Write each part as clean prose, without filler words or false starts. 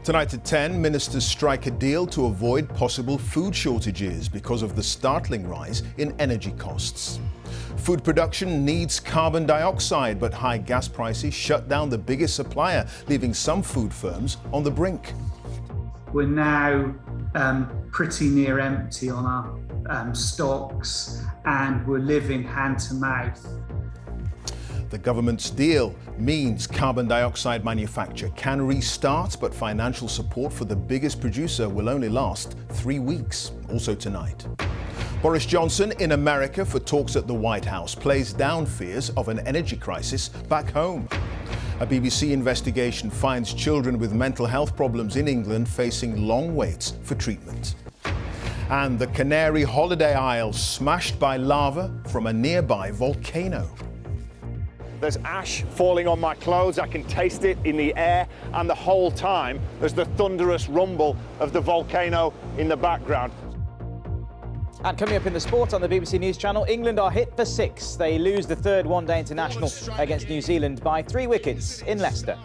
Tonight at 10, ministers strike a deal to avoid possible food shortages because of the startling rise in energy costs. Food production needs carbon dioxide, but high gas prices shut down the biggest supplier, leaving some food firms on the brink. We're now pretty near empty on our stocks, and we're living hand to mouth. The government's deal means carbon dioxide manufacture can restart, but financial support for the biggest producer will only last 3 weeks. Also tonight, Boris Johnson in America for talks at the White House plays down fears of an energy crisis back home. A BBC investigation finds children with mental health problems in England facing long waits for treatment. And the Canary holiday Isles smashed by lava from a nearby volcano. There's ash falling on my clothes, I can taste it in the air, and the whole time there's the thunderous rumble of the volcano in the background. And coming up in the sport on the BBC News Channel, England are hit for 6. They lose the third one-day international against New Zealand by 3 wickets in Leicester.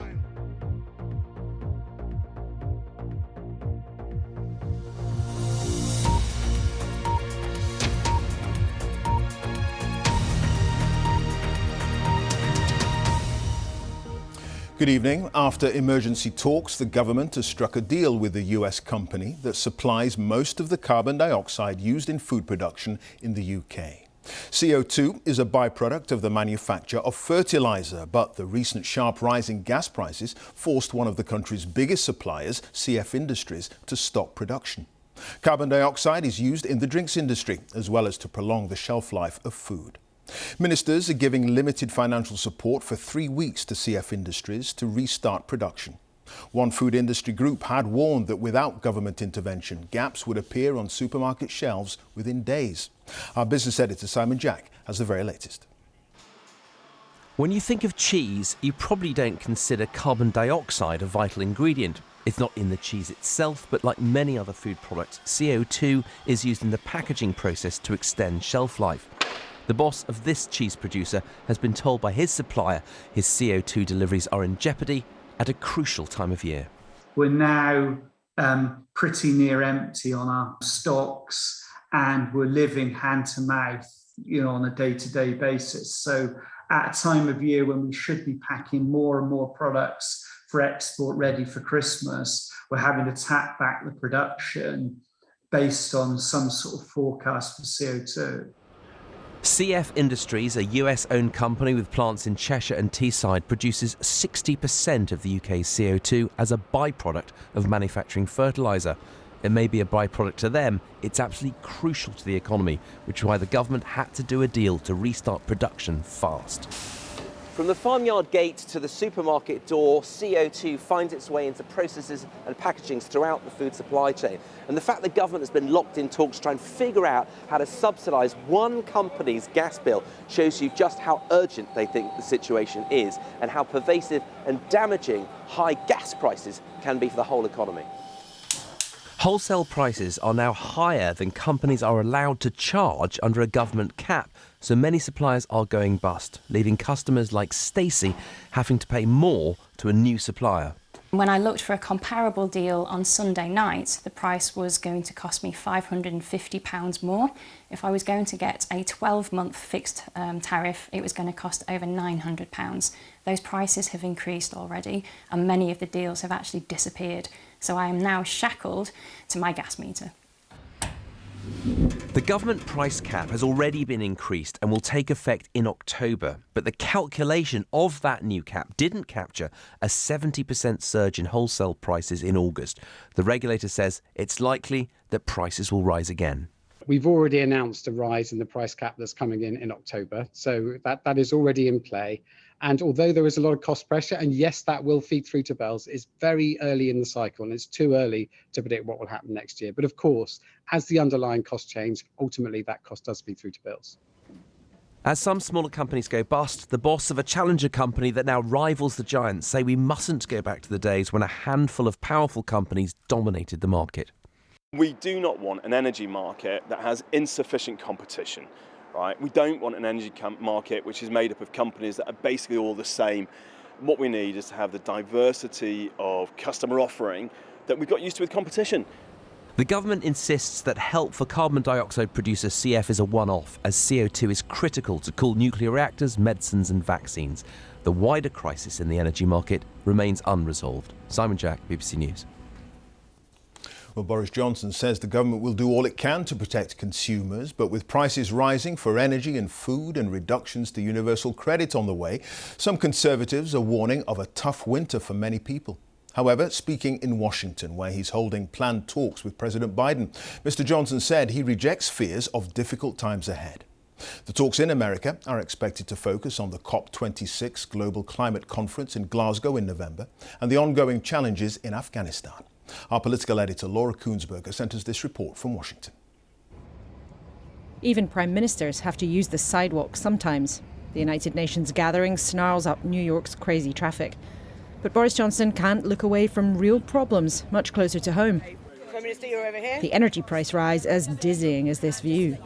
Good evening. After emergency talks, the government has struck a deal with the US company that supplies most of the carbon dioxide used in food production in the UK. CO2 is a byproduct of the manufacture of fertiliser, but the recent sharp rise in gas prices forced one of the country's biggest suppliers, CF Industries, to stop production. Carbon dioxide is used in the drinks industry, as well as to prolong the shelf life of food. Ministers are giving limited financial support for 3 weeks to CF Industries to restart production. One food industry group had warned that without government intervention, gaps would appear on supermarket shelves within days. Our business editor Simon Jack has the very latest. When you think of cheese, you probably don't consider carbon dioxide a vital ingredient. It's not in the cheese itself, but like many other food products, CO2 is used in the packaging process to extend shelf life. The boss of this cheese producer has been told by his supplier his CO2 deliveries are in jeopardy at a crucial time of year. We're now pretty near empty on our stocks, and we're living hand to mouth, on a day-to-day basis. So at a time of year when we should be packing more and more products for export ready for Christmas, we're having to tap back the production based on some sort of forecast for CO2. CF Industries, a US-owned company with plants in Cheshire and Teesside, produces 60% of the UK's CO2 as a byproduct of manufacturing fertiliser. It may be a byproduct to them, it's absolutely crucial to the economy, which is why the government had to do a deal to restart production fast. From the farmyard gate to the supermarket door, CO2 finds its way into processes and packagings throughout the food supply chain. And the fact the government has been locked in talks to try and figure out how to subsidise one company's gas bill shows you just how urgent they think the situation is and how pervasive and damaging high gas prices can be for the whole economy. Wholesale prices are now higher than companies are allowed to charge under a government cap, so many suppliers are going bust, leaving customers like Stacey having to pay more to a new supplier. When I looked for a comparable deal on Sunday night, the price was going to cost me £550 more. If I was going to get a 12-month fixed tariff, it was going to cost over £900. Those prices have increased already, and many of the deals have actually disappeared. So I am now shackled to my gas meter. The government price cap has already been increased and will take effect in October, but the calculation of that new cap didn't capture a 70% surge in wholesale prices in August. The regulator says it's likely that prices will rise again. We've already announced a rise in the price cap that's coming in October, so that is already in play. And although there is a lot of cost pressure, and yes, that will feed through to bills, it's very early in the cycle and it's too early to predict what will happen next year. But of course, as the underlying costs change, ultimately that cost does feed through to bills. As some smaller companies go bust, the boss of a challenger company that now rivals the giants say we mustn't go back to the days when a handful of powerful companies dominated the market. We do not want an energy market that has insufficient competition. Right? We don't want an energy market which is made up of companies that are basically all the same What we need is to have the diversity of customer offering that we've got used to with competition. The government insists that help for carbon dioxide producer CF is a one-off, as CO2 is critical to cool nuclear reactors, medicines and vaccines. The wider crisis in the energy market remains unresolved. Simon Jack, BBC News. Well, Boris Johnson says the government will do all it can to protect consumers, but with prices rising for energy and food and reductions to universal credit on the way, some Conservatives are warning of a tough winter for many people. However, speaking in Washington, where he's holding planned talks with President Biden, Mr. Johnson said he rejects fears of difficult times ahead. The talks in America are expected to focus on the COP26 Global Climate Conference in Glasgow in November and the ongoing challenges in Afghanistan. Our political editor Laura Koonsberger sent us this report from Washington. Even prime ministers have to use the sidewalk sometimes. The United Nations gathering snarls up New York's crazy traffic. But Boris Johnson can't look away from real problems much closer to home. Prime Minister, you're over here. The energy price rise as dizzying as this view.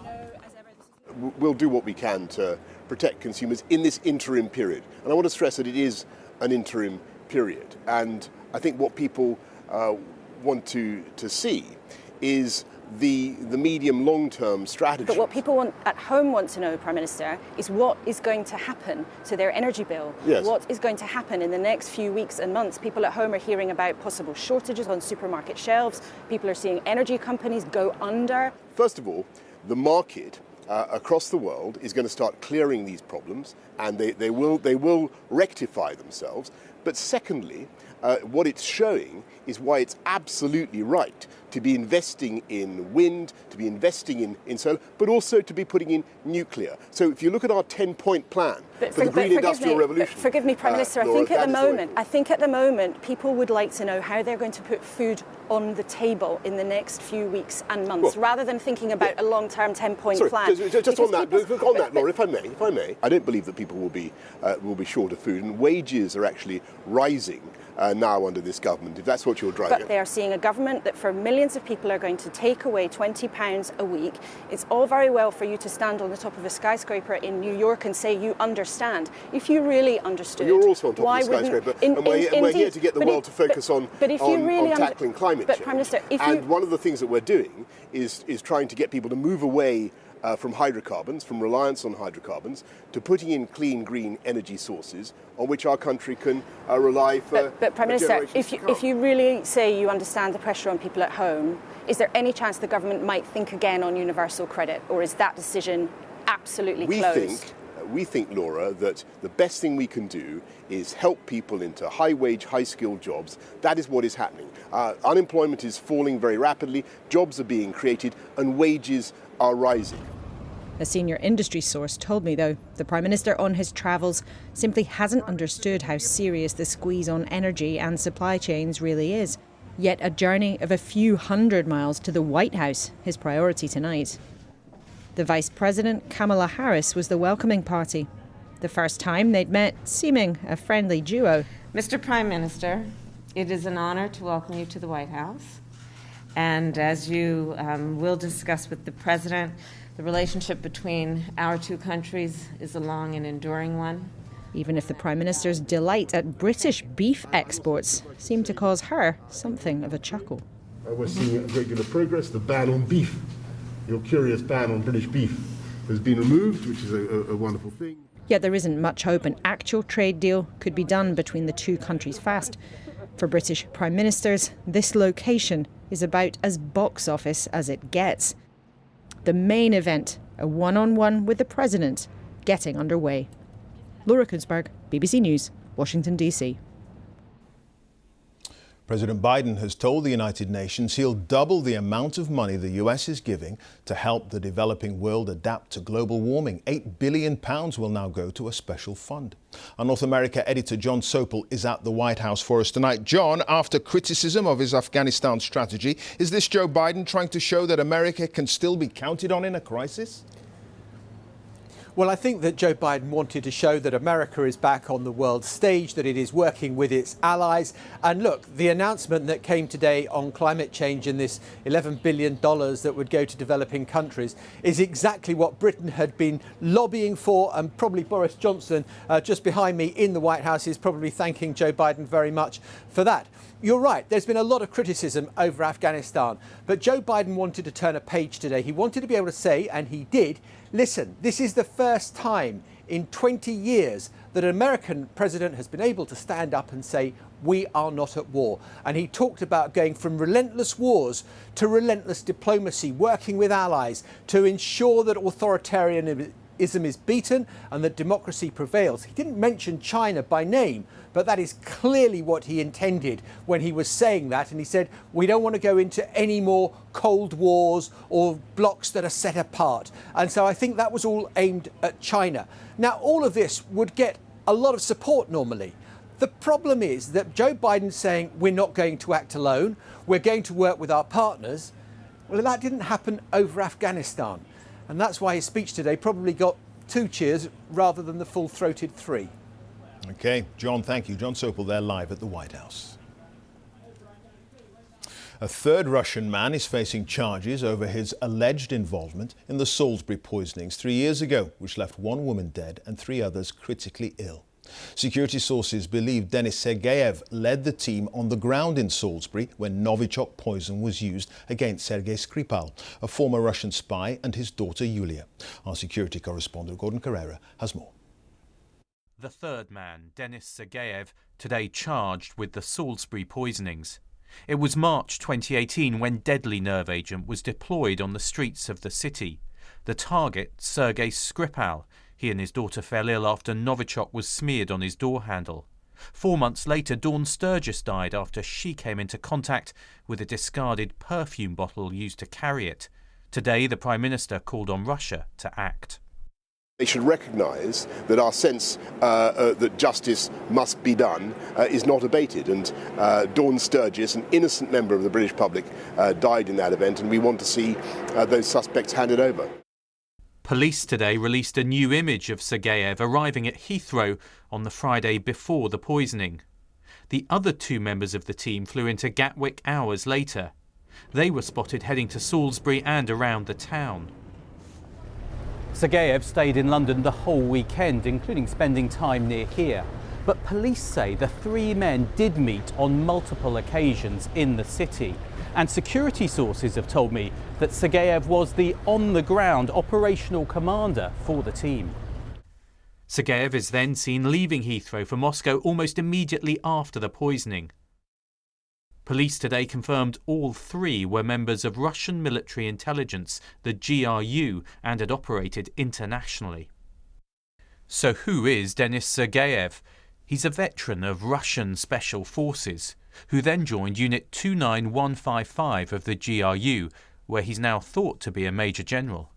We'll do what we can to protect consumers in this interim period. And I want to stress that it is an interim period. And I think what people want to see is the medium long-term strategy. But what people at home want to know, Prime Minister, is what is going to happen to their energy bill. Yes. What is going to happen in the next few weeks and months? People at home are hearing about possible shortages on supermarket shelves. People are seeing energy companies go under. First of all, the market across the world is going to start clearing these problems, and they will rectify themselves. But secondly, what it's showing is why it's absolutely right to be investing in wind, to be investing in solar, but also to be putting in nuclear. So if you look at our 10-point plan for the Green Industrial Revolution... Forgive me, Prime Minister, Laura, I think at the moment people would like to know how they're going to put food on the table in the next few weeks and months, rather than thinking about a long-term 10-point plan. Just on that, Laura, if I may, I don't believe that people will be short of food, and wages are actually rising now under this government, if that's what you're driving. But they are seeing a government that for millions of people are going to take away £20 a week. It's all very well for you to stand on the top of a skyscraper in New York and say you understand. If you really understood, you're also on top of a skyscraper, and we're here to get the world to focus on tackling climate change. Prime Minister, one of the things that we're doing is trying to get people to move away from hydrocarbons, from reliance on hydrocarbons, to putting in clean, green energy sources on which our country can rely for But Prime Minister, if you really say you understand the pressure on people at home, is there any chance the government might think again on universal credit, or is that decision absolutely closed? We think, Laura, that the best thing we can do is help people into high-wage, high-skilled jobs. That is what is happening. Unemployment is falling very rapidly, jobs are being created, and wages are rising. A senior industry source told me, though, the Prime Minister on his travels simply hasn't understood how serious the squeeze on energy and supply chains really is. Yet a journey of a few hundred miles to the White House, his priority tonight. The Vice President, Kamala Harris, was the welcoming party. The first time they'd met, seeming a friendly duo. Mr. Prime Minister, it is an honor to welcome you to the White House. And as you will discuss with the President, the relationship between our two countries is a long and enduring one. Even if the Prime Minister's delight at British beef exports seemed to cause her something of a chuckle. We're seeing regular progress. The ban on beef, your curious ban on British beef, has been removed, which is a wonderful thing. Yet there isn't much hope an actual trade deal could be done between the two countries fast. For British Prime Ministers, this location is about as box office as it gets. The main event, a one-on-one with the President, getting underway. Laura Koonsberg, BBC News, Washington, D.C. President Biden has told the United Nations he'll double the amount of money the US is giving to help the developing world adapt to global warming. £8 billion will now go to a special fund. Our North America editor John Sopel is at the White House for us tonight. John, after criticism of his Afghanistan strategy, is this Joe Biden trying to show that America can still be counted on in a crisis? Well, I think that Joe Biden wanted to show that America is back on the world stage, that it is working with its allies. And look, the announcement that came today on climate change and this $11 billion that would go to developing countries is exactly what Britain had been lobbying for. And probably Boris Johnson, just behind me in the White House, is probably thanking Joe Biden very much for that. You're right, there's been a lot of criticism over Afghanistan, but Joe Biden wanted to turn a page today. He wanted to be able to say, and he did, listen, this is the first time in 20 years that an American president has been able to stand up and say, we are not at war. And he talked about going from relentless wars to relentless diplomacy, working with allies to ensure that authoritarianism is beaten and that democracy prevails. He didn't mention China by name, but that is clearly what he intended when he was saying that. And he said, we don't want to go into any more Cold Wars or blocks that are set apart. And so I think that was all aimed at China. Now, all of this would get a lot of support normally. The problem is that Joe Biden's saying we're not going to act alone, we're going to work with our partners. Well, that didn't happen over Afghanistan. And that's why his speech today probably got 2 cheers rather than the full-throated 3. OK, John, thank you. John Sopel there live at the White House. A third Russian man is facing charges over his alleged involvement in the Salisbury poisonings 3 years ago, which left 1 woman dead and 3 others critically ill. Security sources believe Denis Sergeyev led the team on the ground in Salisbury when Novichok poison was used against Sergei Skripal, a former Russian spy, and his daughter Yulia. Our security correspondent Gordon Carrera has more. The third man, Denis Sergeyev, today charged with the Salisbury poisonings. It was March 2018 when deadly nerve agent was deployed on the streets of the city. The target, Sergei Skripal. He and his daughter fell ill after Novichok was smeared on his door handle. 4 months later, Dawn Sturgis died after she came into contact with a discarded perfume bottle used to carry it. Today, the Prime Minister called on Russia to act. They should recognise that our sense that justice must be done is not abated. And Dawn Sturgis, an innocent member of the British public, died in that event, and we want to see those suspects handed over. Police today released a new image of Sergeyev arriving at Heathrow on the Friday before the poisoning. The other 2 members of the team flew into Gatwick hours later. They were spotted heading to Salisbury and around the town. Sergeyev stayed in London the whole weekend, including spending time near here. But police say the 3 men did meet on multiple occasions in the city. And security sources have told me that Sergeyev was the on-the-ground operational commander for the team. Sergeyev is then seen leaving Heathrow for Moscow almost immediately after the poisoning. Police today confirmed all 3 were members of Russian military intelligence, the GRU, and had operated internationally. So who is Denis Sergeyev? He's a veteran of Russian special forces, who then joined Unit 29155 of the GRU, where he's now thought to be a Major General.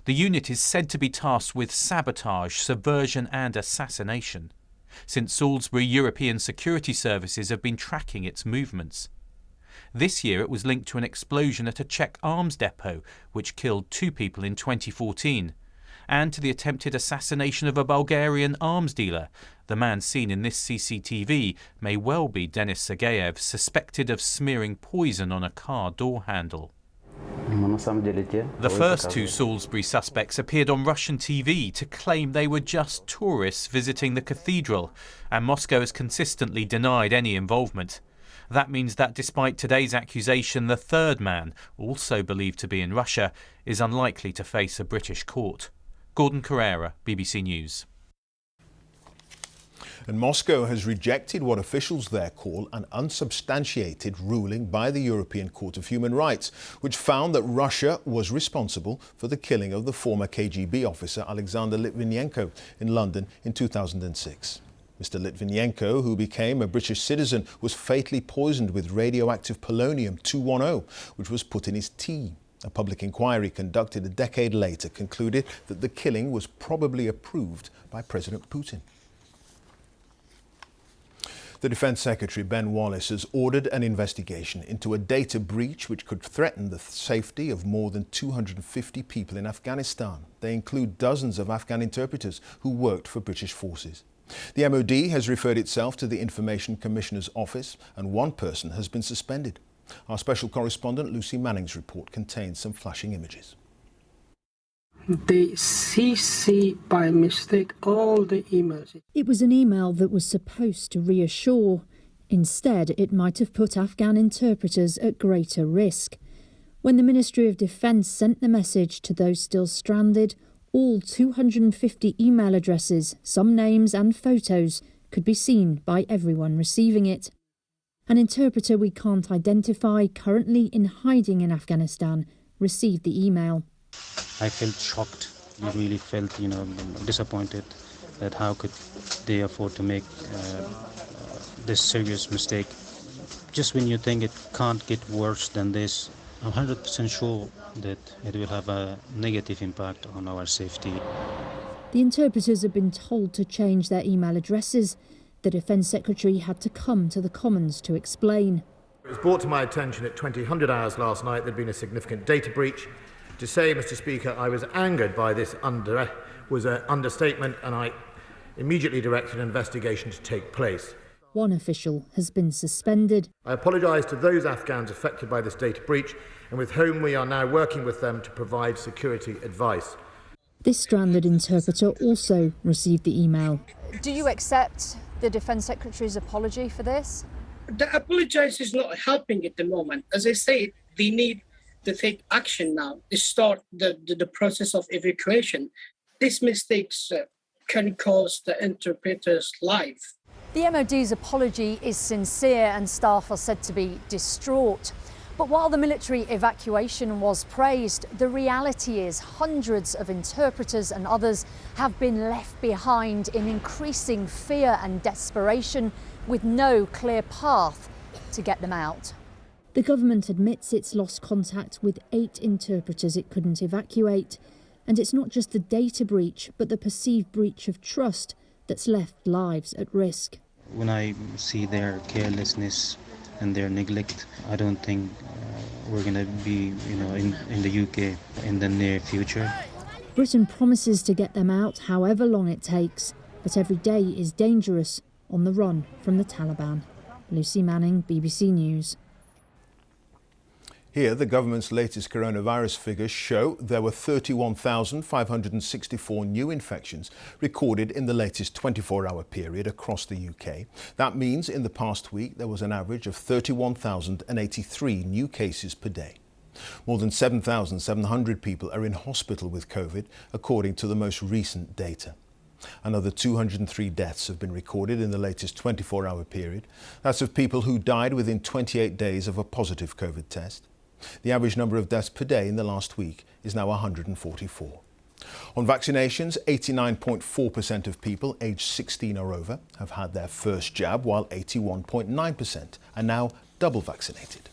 The unit is said to be tasked with sabotage, subversion and assassination. Since Salisbury, European security services have been tracking its movements. This year it was linked to an explosion at a Czech arms depot, which killed 2 people in 2014, and to the attempted assassination of a Bulgarian arms dealer. The man seen in this CCTV may well be Denis Sergeyev, suspected of smearing poison on a car door handle. The first 2 Salisbury suspects appeared on Russian TV to claim they were just tourists visiting the cathedral, and Moscow has consistently denied any involvement. That means that despite today's accusation, the third man, also believed to be in Russia, is unlikely to face a British court. Gordon Carrera, BBC News. And Moscow has rejected what officials there call an unsubstantiated ruling by the European Court of Human Rights, which found that Russia was responsible for the killing of the former KGB officer Alexander Litvinenko in London in 2006. Mr. Litvinenko, who became a British citizen, was fatally poisoned with radioactive polonium-210, which was put in his tea. A public inquiry conducted a decade later concluded that the killing was probably approved by President Putin. The Defence Secretary, Ben Wallace, has ordered an investigation into a data breach which could threaten the safety of more than 250 people in Afghanistan. They include dozens of Afghan interpreters who worked for British forces. The MOD has referred itself to the Information Commissioner's office, and one person has been suspended. Our special correspondent Lucy Manning's report contains some flashing images. They CC by mistake all the emails. It was an email that was supposed to reassure. Instead, it might have put Afghan interpreters at greater risk. When the Ministry of Defence sent the message to those still stranded, all 250 email addresses, some names and photos, could be seen by everyone receiving it. An interpreter we can't identify, currently in hiding in Afghanistan, received the email. I felt shocked. I really felt, disappointed that how could they afford to make this serious mistake. Just when you think it can't get worse than this, I'm 100% sure that it will have a negative impact on our safety. The interpreters have been told to change their email addresses. The Defence Secretary had to come to the Commons to explain. It was brought to my attention at 2000 hours last night there'd been a significant data breach. To say, Mr. Speaker, I was angered by this was an understatement, and I immediately directed an investigation to take place. One official has been suspended. I apologise to those Afghans affected by this data breach, and with whom we are now working with them to provide security advice. This stranded interpreter also received the email. Do you accept the Defence Secretary's apology for this? The apology is not helping at the moment. As I say, they need to take action now to start the process of evacuation. These mistakes can cost the interpreter's life. The MOD's apology is sincere and staff are said to be distraught. But while the military evacuation was praised, the reality is hundreds of interpreters and others have been left behind in increasing fear and desperation with no clear path to get them out. The government admits it's lost contact with 8 interpreters it couldn't evacuate. And it's not just the data breach, but the perceived breach of trust that's left lives at risk. When I see their carelessness and their neglect, I don't think we're going to be, in the UK in the near future. Britain promises to get them out however long it takes, but every day is dangerous on the run from the Taliban. Lucy Manning, BBC News. Here, the government's latest coronavirus figures show there were 31,564 new infections recorded in the latest 24-hour period across the UK. That means in the past week there was an average of 31,083 new cases per day. More than 7,700 people are in hospital with COVID, according to the most recent data. Another 203 deaths have been recorded in the latest 24-hour period. That's of people who died within 28 days of a positive COVID test. The average number of deaths per day in the last week is now 144. On vaccinations, 89.4% of people aged 16 or over have had their first jab, while 81.9% are now double vaccinated.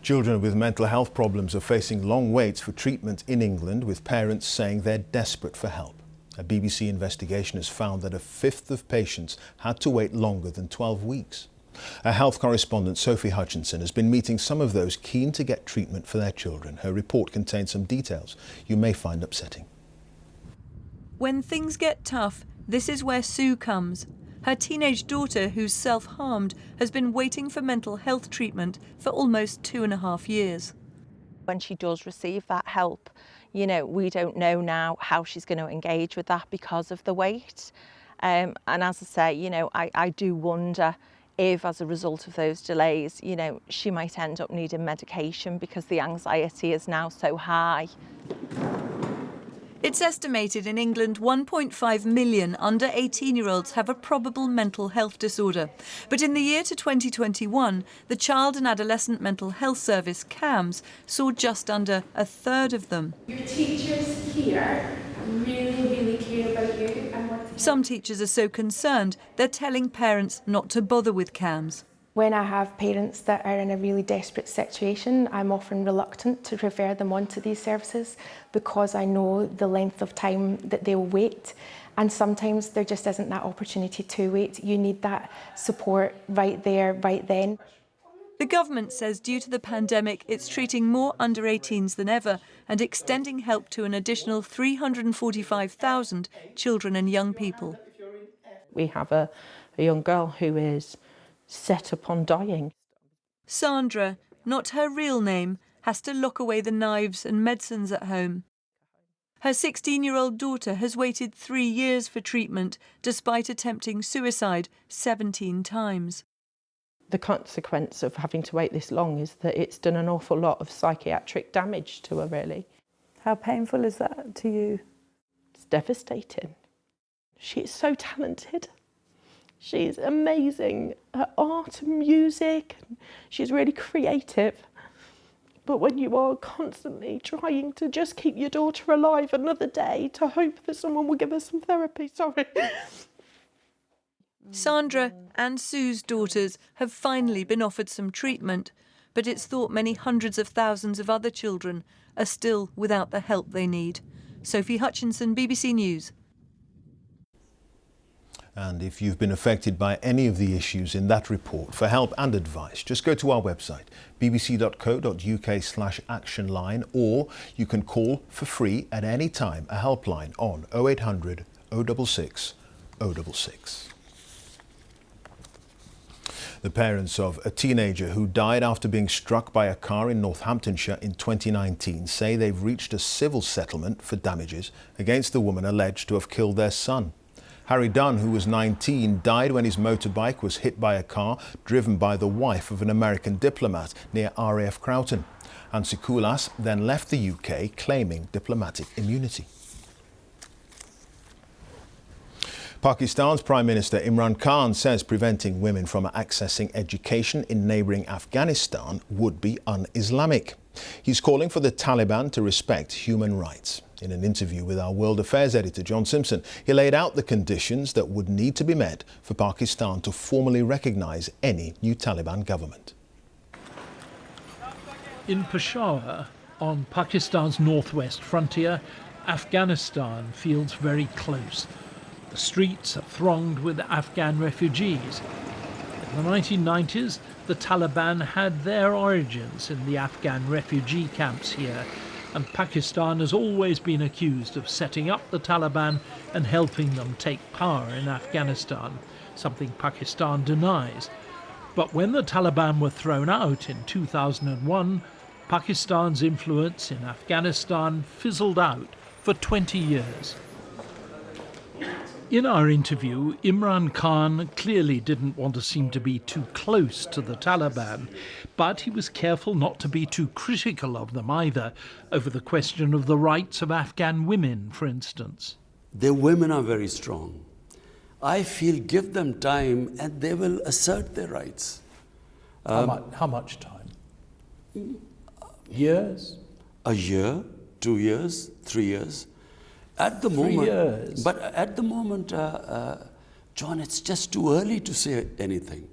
Children with mental health problems are facing long waits for treatment in England, with parents saying they're desperate for help. A BBC investigation has found that a fifth of patients had to wait longer than 12 weeks. Our health correspondent Sophie Hutchinson has been meeting some of those keen to get treatment for their children. Her report contains some details you may find upsetting. When things get tough, this is where Sue comes. Her teenage daughter, who's self-harmed, has been waiting for mental health treatment for almost 2.5 years. When she does receive that help, we don't know now how she's going to engage with that because of the wait. And as I say, I do wonder if, as a result of those delays, she might end up needing medication because the anxiety is now so high. It's estimated in England 1.5 million under 18-year-olds have a probable mental health disorder. But in the year to 2021, the Child and Adolescent Mental Health Service, CAMS, saw just under a third of them. Your teachers here really care about you. Some teachers are so concerned, they're telling parents not to bother with CAMS. When I have parents that are in a really desperate situation, I'm often reluctant to refer them on to these services because I know the length of time that they'll wait And sometimes there just isn't that opportunity to wait. You need that support right there, right then. The government says due to the pandemic, it's treating more under 18s than ever and extending help to an additional 345,000 children and young people. We have a young girl who is set upon dying. Sandra, not her real name, has to lock away the knives and medicines at home. Her 16-year-old daughter has waited 3 years for treatment despite attempting suicide 17 times. The consequence of having to wait this long is that it's done an awful lot of psychiatric damage to her, really. How painful is that to you? It's devastating. She is so talented. She's amazing at art and music. She's really creative. But when you are constantly trying to just keep your daughter alive another day to hope that someone will give her some therapy, sorry. Sandra and Sue's daughters have finally been offered some treatment, but it's thought many hundreds of thousands of other children are still without the help they need. Sophie Hutchinson, BBC News. And if you've been affected by any of the issues in that report, for help and advice, just go to our website, bbc.co.uk/actionline, or you can call for free at any time a helpline on 0800 066 066. The parents of a teenager who died after being struck by a car in Northamptonshire in 2019 say they've reached a civil settlement for damages against the woman alleged to have killed their son. Harry Dunn, who was 19, died when his motorbike was hit by a car driven by the wife of an American diplomat near RAF Croughton. Hansi Koulas then left the UK claiming diplomatic immunity. Pakistan's Prime Minister Imran Khan says preventing women from accessing education in neighbouring Afghanistan would be un-Islamic. He's calling for the Taliban to respect human rights. In an interview with our World Affairs editor John Simpson, he laid out the conditions that would need to be met for Pakistan to formally recognise any new Taliban government. In Peshawar, on Pakistan's northwest frontier, Afghanistan feels very close. The streets are thronged with Afghan refugees. In the 1990s, the Taliban had their origins in the Afghan refugee camps here, and Pakistan has always been accused of setting up the Taliban and helping them take power in Afghanistan, something Pakistan denies. But when the Taliban were thrown out in 2001, Pakistan's influence in Afghanistan fizzled out for 20 years. In our interview, Imran Khan clearly didn't want to seem to be too close to the Taliban, but he was careful not to be too critical of them either, over the question of the rights of Afghan women, for instance. The women are very strong. I feel give them time and they will assert their rights. How much time? Years? A year, 2 years, 3 years. At the 3 moment, years. But at the moment, John, it's just too early to say anything,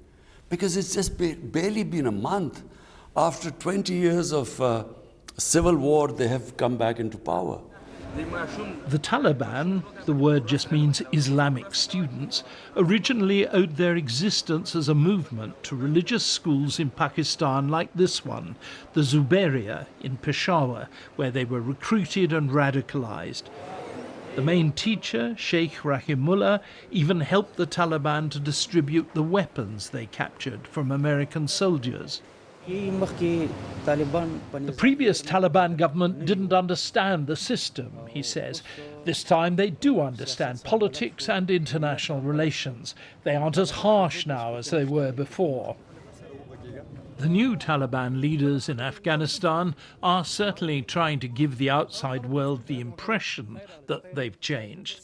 because it's just barely been a month after 20 years of civil war. They have come back into power. The Taliban, the word just means Islamic students, originally owed their existence as a movement to religious schools in Pakistan like this one, the Zubaria in Peshawar, where they were recruited and radicalized. The main teacher, Sheikh Rahimullah, even helped the Taliban to distribute the weapons they captured from American soldiers. The previous Taliban government didn't understand the system, he says. This time they do understand politics and international relations. They aren't as harsh now as they were before. The new Taliban leaders in Afghanistan are certainly trying to give the outside world the impression that they've changed.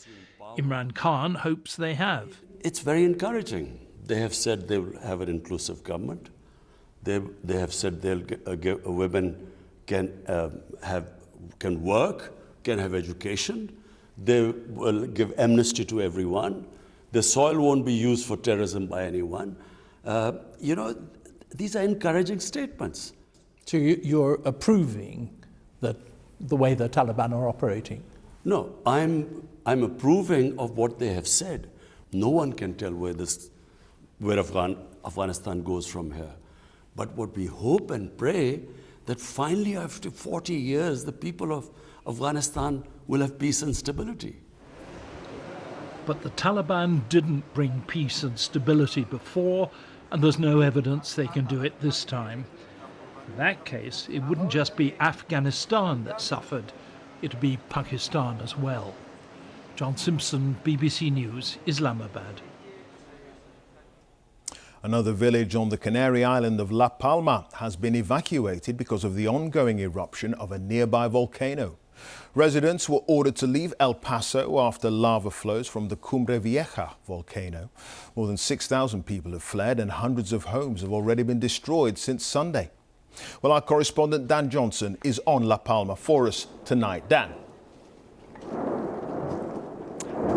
Imran Khan hopes they have. It's very encouraging. They have said they will have an inclusive government. They have said women can work, can have education. They will give amnesty to everyone. The soil won't be used for terrorism by anyone. These are encouraging statements. So you're approving the way the Taliban are operating? No, I'm approving of what they have said. No one can tell where Afghanistan goes from here. But what we hope and pray that finally after 40 years, the people of Afghanistan will have peace and stability. But the Taliban didn't bring peace and stability before, and there's no evidence they can do it this time. In that case, it wouldn't just be Afghanistan that suffered, it'd be Pakistan as well. John Simpson, BBC News, Islamabad. Another village on the Canary Island of La Palma has been evacuated because of the ongoing eruption of a nearby volcano. Residents were ordered to leave El Paso after lava flows from the Cumbre Vieja volcano. More than 6,000 people have fled and hundreds of homes have already been destroyed since Sunday. Well, our correspondent Dan Johnson is on La Palma for us tonight. Dan.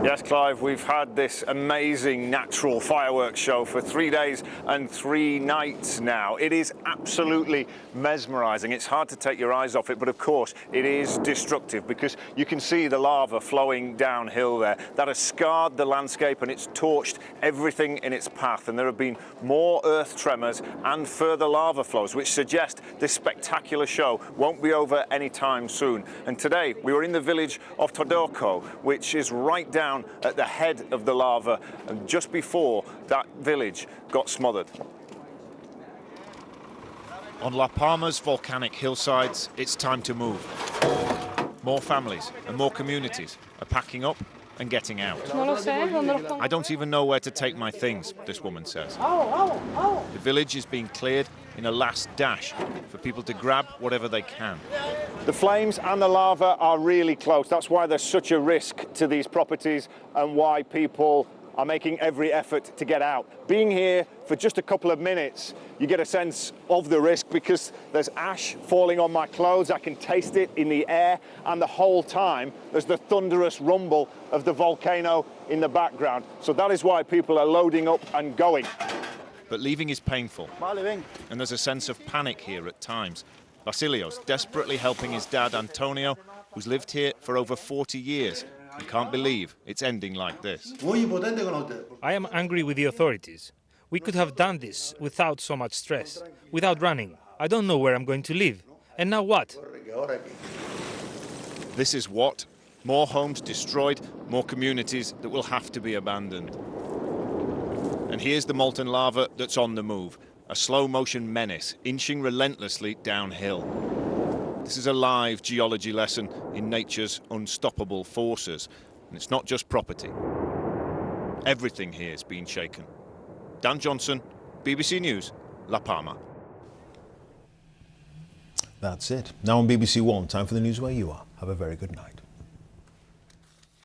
Yes, Clive, we've had this amazing natural fireworks show for 3 days and 3 nights now. It is absolutely mesmerising. It's hard to take your eyes off it, but of course it is destructive because you can see the lava flowing downhill there. That has scarred the landscape and it's torched everything in its path. And there have been more earth tremors and further lava flows, which suggest this spectacular show won't be over anytime soon. And today we were in the village of Todorco, which is right down at the head of the lava and just before that village got smothered. On La Palma's volcanic hillsides, it's time to move. More families and more communities are packing up and getting out. I don't even know where to take my things, this woman says. The village is being cleared in a last dash for people to grab whatever they can. The flames and the lava are really close. That's why there's such a risk to these properties and why people are making every effort to get out. Being here for just a couple of minutes, you get a sense of the risk because there's ash falling on my clothes. I can taste it in the air, and the whole time there's the thunderous rumble of the volcano in the background. So that is why people are loading up and going. But leaving is painful, and there's a sense of panic here at times. Basilio's desperately helping his dad, Antonio, who's lived here for over 40 years. He can't believe it's ending like this. I am angry with the authorities. We could have done this without so much stress, without running. I don't know where I'm going to live. And now what? This is what? More homes destroyed, more communities that will have to be abandoned. And here's the molten lava that's on the move, a slow-motion menace, inching relentlessly downhill. This is a live geology lesson in nature's unstoppable forces. And it's not just property. Everything here is being shaken. Dan Johnson, BBC News, La Palma. That's it. Now on BBC One, time for the news where you are. Have a very good night.